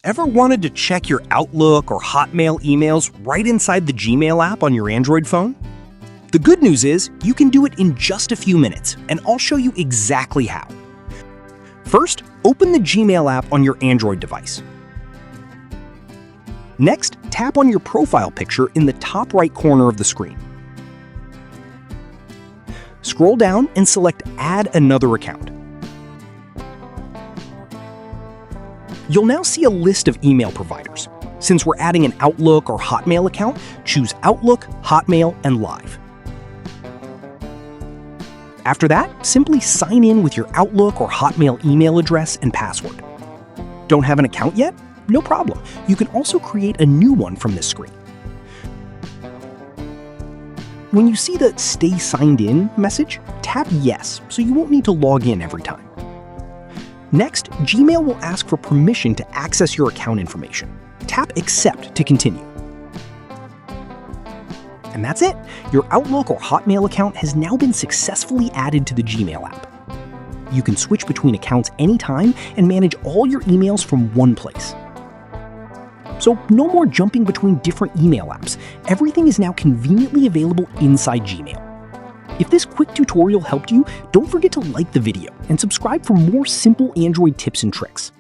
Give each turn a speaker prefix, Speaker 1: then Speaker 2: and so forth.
Speaker 1: Ever wanted to check your Outlook or Hotmail emails right inside the Gmail app on your Android phone? The good news is you can do it in just a few minutes, and I'll show you exactly how. First, open the Gmail app on your Android device. Next, tap on your profile picture in the top right corner of the screen. Scroll down and select Add Another Account. You'll now see a list of email providers. Since we're adding an Outlook or Hotmail account, choose Outlook, Hotmail, and Live. After that, simply sign in with your Outlook or Hotmail email address and password. Don't have an account yet? No problem. You can also create a new one from this screen. When you see the Stay Signed In message, tap Yes, so you won't need to log in every time. Next, Gmail will ask for permission to access your account information. Tap Accept to continue. And that's it! Your Outlook or Hotmail account has now been successfully added to the Gmail app. You can switch between accounts anytime and manage all your emails from one place. So no more jumping between different email apps. Everything is now conveniently available inside Gmail. If this quick tutorial helped you, don't forget to like the video and subscribe for more simple Android tips and tricks.